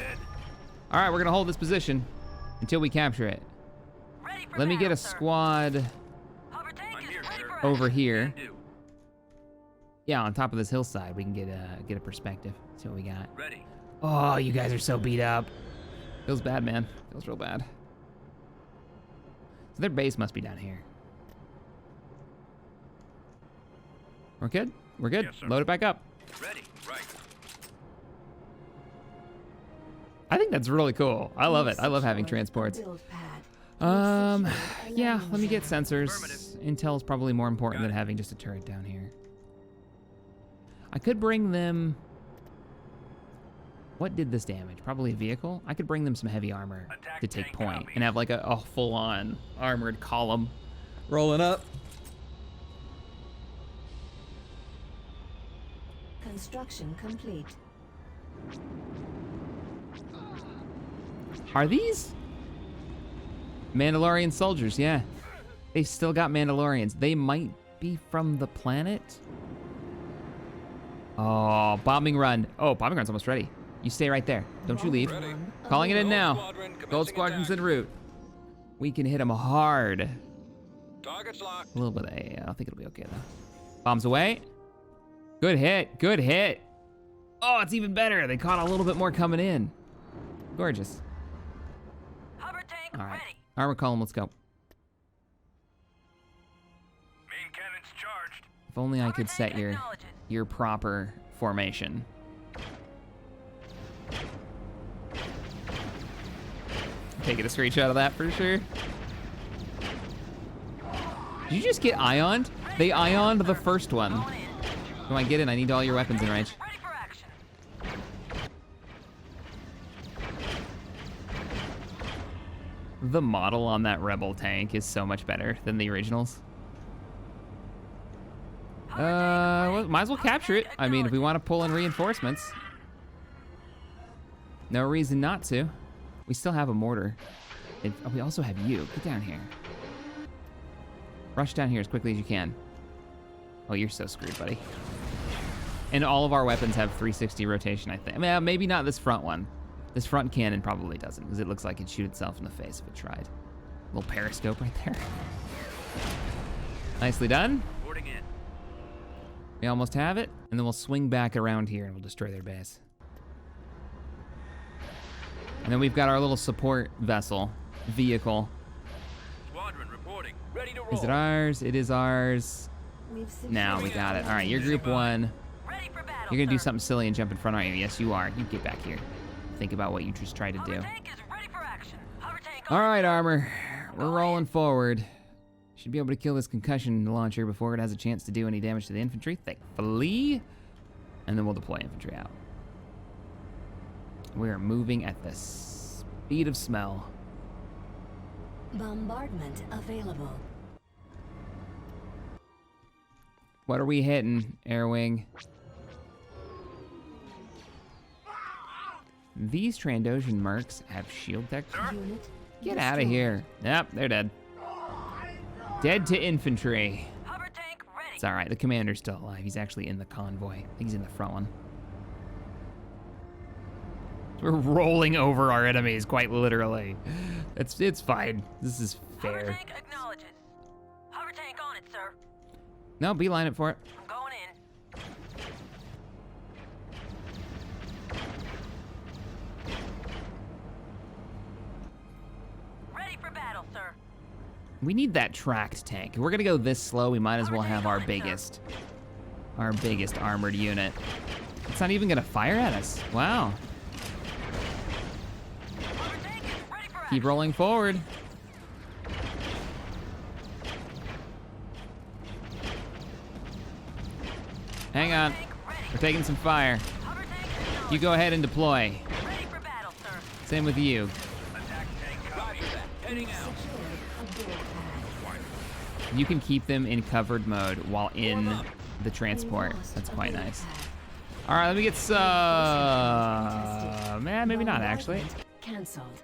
All right, we're gonna hold this position until we capture it. Ready for Let me get a battle, sir. squad Hover tank is ready for over action. here. Yeah, on top of this hillside, we can get a perspective. See what we got. Ready. Oh, you guys are so beat up. Feels bad, man. Feels real bad. So their base must be down here. We're good? We're good? Yes, sir. Load it back up. Ready. Right. I think that's really cool. I love it. I love having Secured a transports. build pad. Yeah, let me get sensors. sensors. Intel is probably more important than having just a turret down here. I could bring them... What did this damage? Probably a vehicle? I could bring them some heavy armor Attack to take tank point copy. and have like a full-on armored column rolling up. Construction complete. Are these Mandalorian soldiers? Yeah. They've still got Mandalorians. They might be from the planet. Oh, bombing run. Oh, bombing run's almost ready. You stay right there. Don't you leave. Calling it in now. Gold Squadron's en route. We can hit them hard. Target's locked. A little bit of I don't think it'll be okay though. Bombs away. Good hit. Good hit. Oh, it's even better. They caught a little bit more coming in. Gorgeous. Hover tank All right. ready. Armor column, let's go. Main cannons charged. If only I Hover could tank set your acknowledged. proper formation. Taking a screenshot of that for sure. Did you just get ioned? They ioned the first one. Going in. Come on, get in. I need all your weapons in range. Ready for action. The model on that Rebel tank is so much better than the originals. Well, might as well capture it. I mean, if we want to pull in reinforcements. No reason not to. We still have a mortar. Oh, we also have you. Get down here. Rush down here as quickly as you can. Oh, you're so screwed, buddy. And all of our weapons have 360 rotation, I think. I mean, maybe not this front one. This front cannon probably doesn't, because it looks like it'd shoot itself in the face if it tried. Little periscope right there. Nicely done. Boarding in. We almost have it, and then we'll swing back around here and we'll destroy their base. And then we've got our little support vessel, vehicle. Squadron reporting. Ready to roll. Is it ours? It is ours. We've secured Now we got it. All right, you're group one. Ready for battle. You're gonna do sir. something silly and jump in front, aren't you? Yes, you are. You get back here. Think about what you just tried to Hover do. tank is ready for action. Hover tank All on. right, armor. We're rolling forward. Should be able to kill this concussion launcher before it has a chance to do any damage to the infantry, thankfully. And then we'll deploy infantry out. We are moving at the speed of smell. bombardment available. What are we hitting, Air Wing? These Trandoshan mercs have shield tech. Unit Get out of here. Yep, they're dead. Dead to infantry. Hover tank ready. It's all right. The commander's still alive. He's actually in the convoy. I think he's in the front one. We're rolling over our enemies, quite literally. It's fine. This is Hover fair. tank acknowledges. Hover tank on it, sir. No, beeline it for it. I'm going in. Ready for battle, sir. We need that tracked tank. If we're gonna go this slow, we might as well have our biggest armored unit. It's not even gonna fire at us. Wow. Hover tank is ready for action. Keep rolling forward. Hang on. Tank ready. We're taking some fire. Hover tank is You go ahead and deploy. ready for battle, sir. Same with you. Attack tank copy. Heading out. Secured a build pad. You can keep them in covered mode while in the transport. That's quite nice. All right, let me get some. Man, maybe not actually. Cancelled.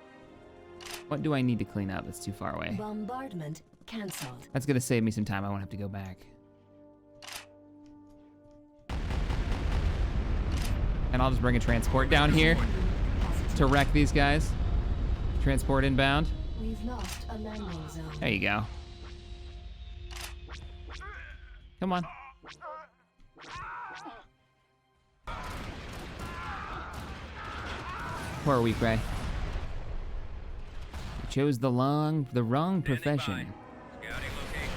What do I need to clean up? That's too far away. Bombardment cancelled. That's gonna save me some time. I won't have to go back. And I'll just bring a transport down here to wreck these guys. Transport inbound. We've lost a landing zone. There you go. Come on. Poor weak Ray. You chose the wrong profession. Scouting location.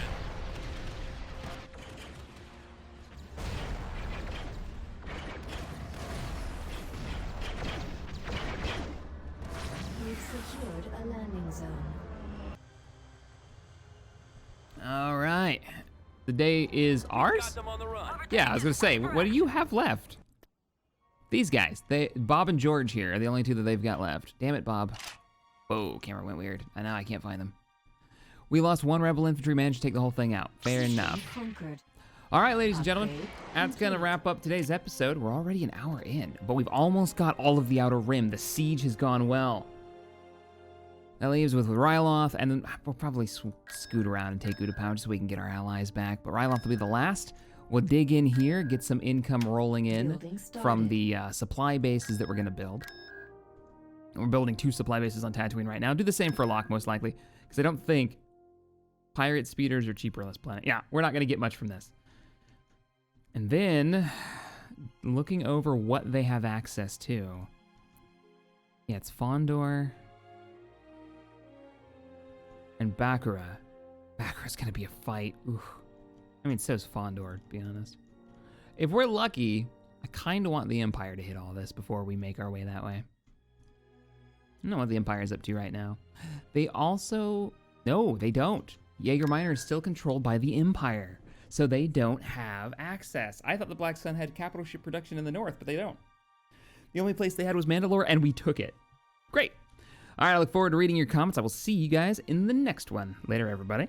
We've secured a landing zone. All right. The day is ours? Got them on the run. Yeah, I was gonna say, what do you have left? These guys, Bob and George here are the only two that they've got left. Damn it, Bob. Whoa, camera went weird. I know, I can't find them. We lost one rebel infantry, managed to take the whole thing out. Fair enough. Conquered. All right, ladies and gentlemen, Upgrade that's gonna wrap up today's episode. We're already an hour in, but we've almost got all of the outer rim. The siege has gone well. That leaves with Ryloth, and then we'll probably scoot around and take Utapau just so we can get our allies back. But Ryloth will be the last. We'll dig in here, get some income rolling in Building from started. the supply bases that we're gonna build. We're building 2 supply bases on Tatooine right now. Do the same for Locke, most likely, because I don't think pirate speeders are cheaper on this planet. Yeah, we're not gonna get much from this. And then, looking over what they have access to. Yeah, it's Fondor and Bakura. Bakura's gonna be a fight. Ooh. I mean, so's Fondor, to be honest. If we're lucky, I kind of want the Empire to hit all this before we make our way that way. I don't know what the Empire's up to right now. They also... No, they don't. Jaeger Minor is still controlled by the Empire, so they don't have access. I thought the Black Sun had capital ship production in the north, but they don't. The only place they had was Mandalore, and we took it. Great. All right, I look forward to reading your comments. I will see you guys in the next one. Later, everybody.